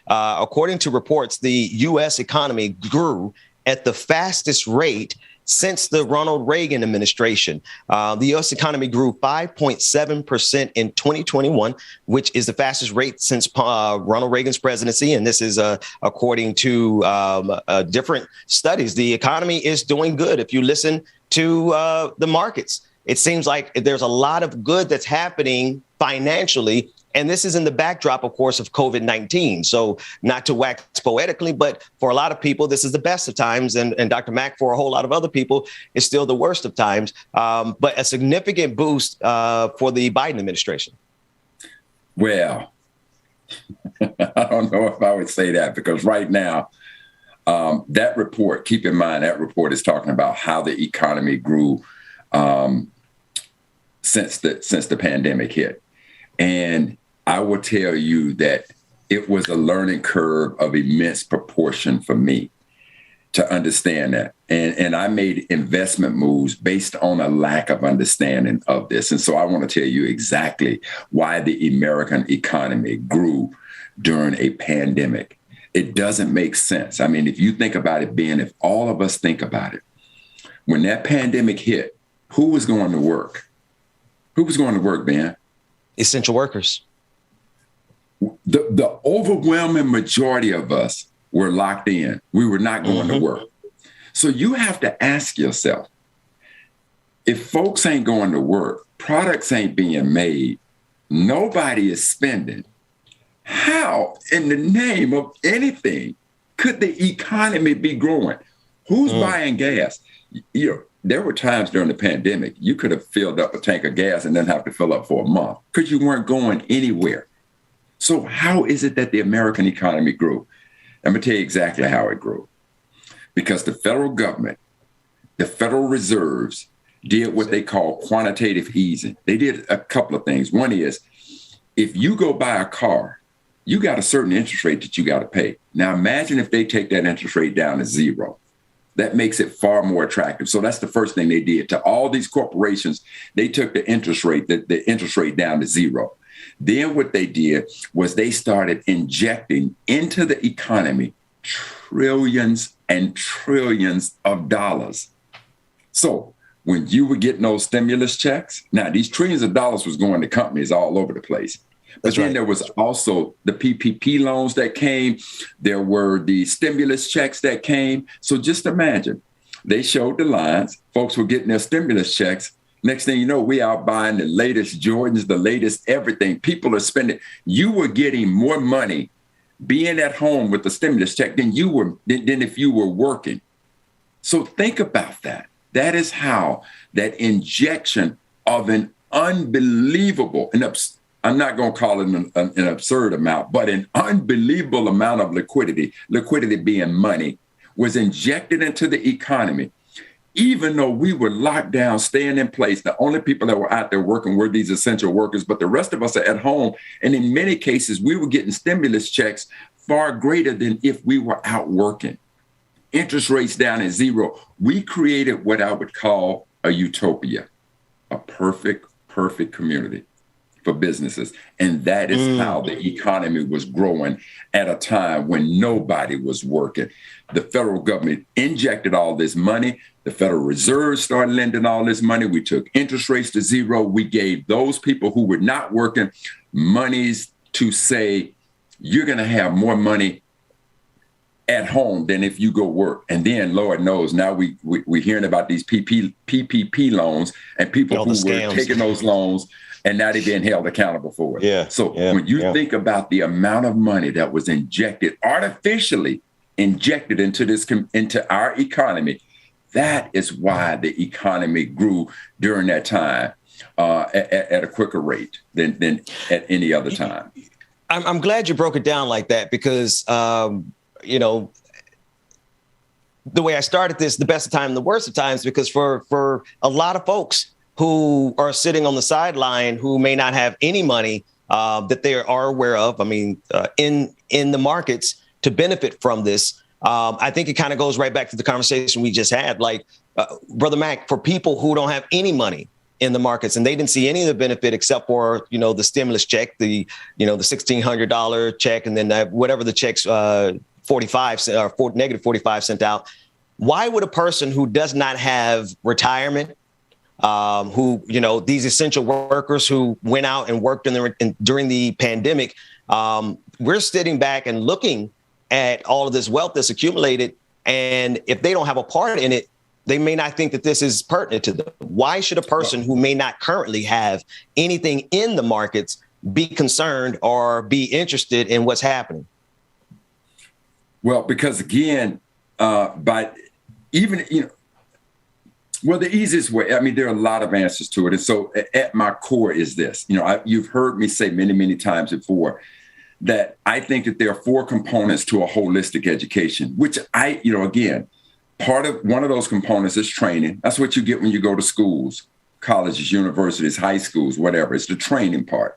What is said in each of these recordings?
according to reports, the U.S. economy grew at the fastest rate since the Ronald Reagan administration. The U.S. economy grew 5.7% in 2021, which is the fastest rate since Ronald Reagan's presidency. And this is according to different studies. The economy is doing good. If you listen to the markets, it seems like there's a lot of good that's happening financially. And this is in the backdrop, of course, of COVID-19. So not to wax poetically, but for a lot of people, this is the best of times. And Dr. Mack, for a whole lot of other people, is still the worst of times. But a significant boost for the Biden administration. Well, I don't know if I would say that, because right now, that report, keep in mind, that report is talking about how the economy grew since the pandemic hit. And I will tell you that it was a learning curve of immense proportion for me to understand that. And I made investment moves based on a lack of understanding of this. And so I want to tell you exactly why the American economy grew during a pandemic. It doesn't make sense. I mean, if you think about it, Ben, if all of us think about it, when that pandemic hit, who was going to work? Who was going to work, Ben? Essential workers. The overwhelming majority of us were locked in. We were not going to work. So you have to ask yourself, if folks ain't going to work, products ain't being made, nobody is spending, how in the name of anything could the economy be growing? Who's buying gas? You know, there were times during the pandemic, you could have filled up a tank of gas and then have to fill up for a month because you weren't going anywhere. So how is it that the American economy grew? I'm going to tell you exactly how it grew. Because the federal government, the Federal Reserves, did what they call quantitative easing. They did a couple of things. One is, if you go buy a car, you got a certain interest rate that you got to pay. Now imagine if they take that interest rate down to zero. That makes it far more attractive. So that's the first thing they did. To all these corporations, they took the interest rate down to zero. Then what they did was they started injecting into the economy trillions and trillions of dollars. So when you were getting those stimulus checks, now these trillions of dollars was going to companies all over the place. But then there was also the PPP loans that came. There were the stimulus checks that came. So just imagine, they showed the lines. Folks were getting their stimulus checks. Next thing you know, we out buying the latest Jordans, the latest everything. People are spending. You were getting more money being at home with the stimulus check than if you were working. So think about that. That is how that injection of an unbelievable, I'm not going to call it an absurd amount, but an unbelievable amount of liquidity being money, was injected into the economy. Even though we were locked down, staying in place, the only people that were out there working were these essential workers, but the rest of us are at home. And in many cases, we were getting stimulus checks far greater than if we were out working. Interest rates down at zero. We created what I would call a utopia, a perfect community for businesses. And that is how the economy was growing at a time when nobody was working. The federal government injected all this money. The Federal Reserve started lending all this money. We took interest rates to zero. We gave those people who were not working monies to say, you're going to have more money at home than if you go work. And then, Lord knows, now we're hearing about these PPP loans and people who were taking those loans, and now they're being held accountable for it. When you think about the amount of money that was artificially injected into our economy, that is why the economy grew during that time at a quicker rate than at any other time. I'm glad you broke it down like that, because, the way I started this, the best of times, the worst of times, because for a lot of folks who are sitting on the sideline, who may not have any money that they are aware of, in the markets to benefit from this, I think it kind of goes right back to the conversation we just had. Like, Brother Mack, for people who don't have any money, in the markets, and they didn't see any of the benefit except for, the stimulus check, the $1,600 check, and then whatever the checks, 45 cent or negative 45 sent out. Why would a person who does not have retirement, who, these essential workers who went out and worked during the pandemic, we're sitting back and looking at all of this wealth that's accumulated, and if they don't have a part in it, they may not think that this is pertinent to them. Why should a person who may not currently have anything in the markets be concerned or be interested in what's happening? Well, because again, the easiest way, there are a lot of answers to it. And so at my core is this, you've heard me say many, many times before that I think that there are 4 components to a holistic education, which one of those components is training. That's what you get when you go to schools, colleges, universities, high schools, whatever. It's the training part.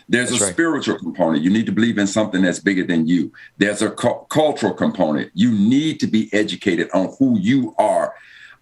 There's a spiritual component. You need to believe in something that's bigger than you. There's a cultural component. You need to be educated on who you are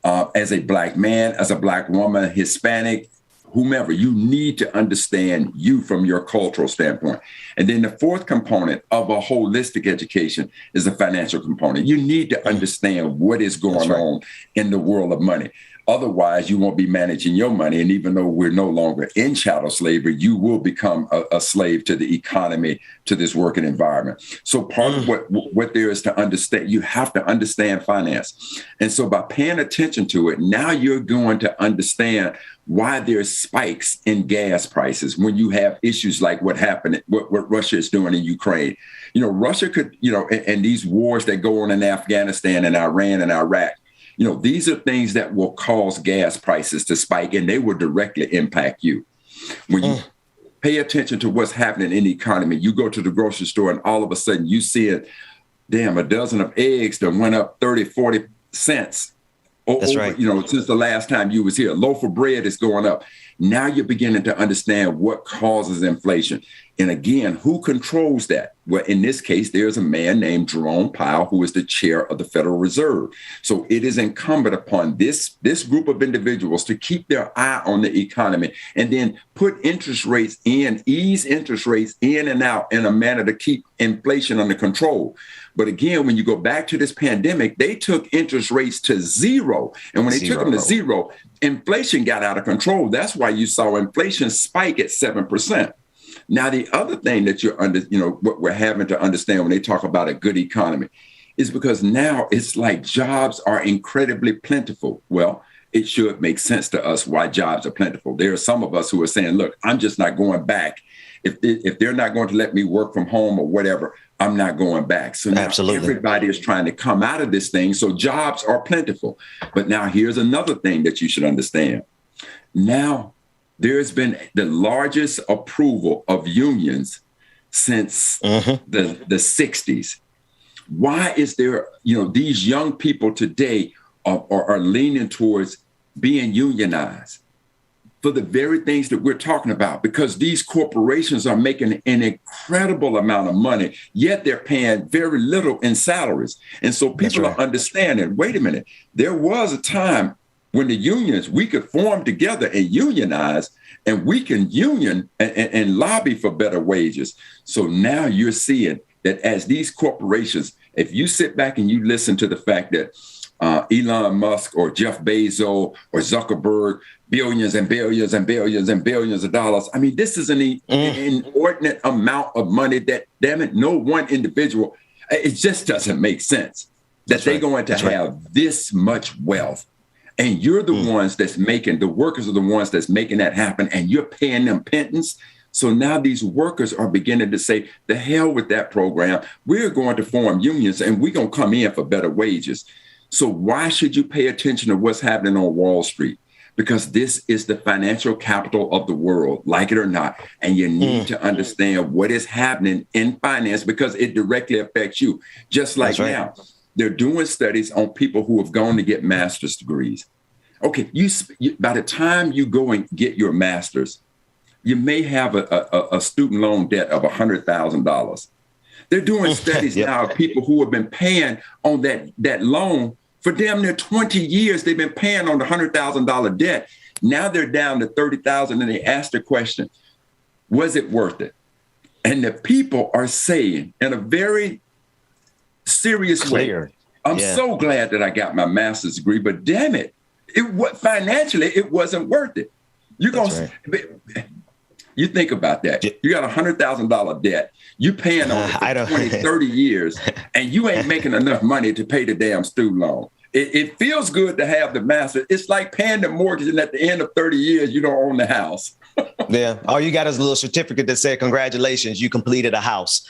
as a Black man, as a Black woman, Hispanic, whomever. You need to understand you from your cultural standpoint. And then the 4th component of a holistic education is the financial component. You need to understand what is going on in the world of money. Otherwise, you won't be managing your money. And even though we're no longer in chattel slavery, you will become a slave to the economy, to this working environment. So part of what there is to understand, you have to understand finance. And so by paying attention to it, now you're going to understand why there's spikes in gas prices when you have issues like what happened, what Russia is doing in Ukraine. Russia could, and these wars that go on in Afghanistan and Iran and Iraq, these are things that will cause gas prices to spike, and they will directly impact you. When you pay attention to what's happening in the economy, you go to the grocery store and all of a sudden you see it, a dozen of eggs that went up 30, 40 cents. That's right. Since the last time you was here. A loaf of bread is going up. Now you're beginning to understand what causes inflation. And again, who controls that? Well, in this case, there's a man named Jerome Powell, who is the chair of the Federal Reserve. So it is incumbent upon this group of individuals to keep their eye on the economy and then put interest rates in, ease interest rates in and out in a manner to keep inflation under control. But again, when you go back to this pandemic, they took interest rates to 0. And when they took them to 0, inflation got out of control. That's why you saw inflation spike at 7%. Now, the other thing that what we're having to understand when they talk about a good economy is because now it's like jobs are incredibly plentiful. Well, it should make sense to us why jobs are plentiful. There are some of us who are saying, look, I'm just not going back. If they're not going to let me work from home or whatever, I'm not going back. So now everybody is trying to come out of this thing. So jobs are plentiful. But now here's another thing that you should understand. Now, there's been the largest approval of unions since the 60s. Why is there, these young people today are leaning towards being unionized? For the very things that we're talking about, because these corporations are making an incredible amount of money, yet they're paying very little in salaries. And so people are understanding, wait a minute, there was a time when the unions, we could form together and unionize, and we can union and lobby for better wages. So now you're seeing that as these corporations, if you sit back and you listen to the fact that Elon Musk or Jeff Bezos or Zuckerberg, billions and billions and billions and billions of dollars. I mean, this is an inordinate amount of money that, damn it, no one individual, it just doesn't make sense that they're going to have this much wealth. And you're the ones that's making, the workers are the ones that's making that happen, and you're paying them pittance. So now these workers are beginning to say, the hell with that program. We're going to form unions and we're going to come in for better wages. So why should you pay attention to what's happening on Wall Street? Because this is the financial capital of the world, like it or not. And you need to understand what is happening in finance because it directly affects you. Just like now, they're doing studies on people who have gone to get master's degrees. Okay, by the time you go and get your master's, you may have a student loan debt of $100,000. They're doing studies now of people who have been paying on that loan for damn near 20 years. They've been paying on the $100,000 debt. Now they're down to 30,000 and they ask the question, was it worth it? And the people are saying in a very serious way, I'm so glad that I got my master's degree, but damn it, financially, it wasn't worth it. You think about that. You got $100,000 debt. You paying on it for 20, 30 years, and you ain't making enough money to pay the damn student loan. It feels good to have the master. It's like paying the mortgage, and at the end of 30 years, you don't own the house. Yeah. All you got is a little certificate that said, congratulations, you completed a house.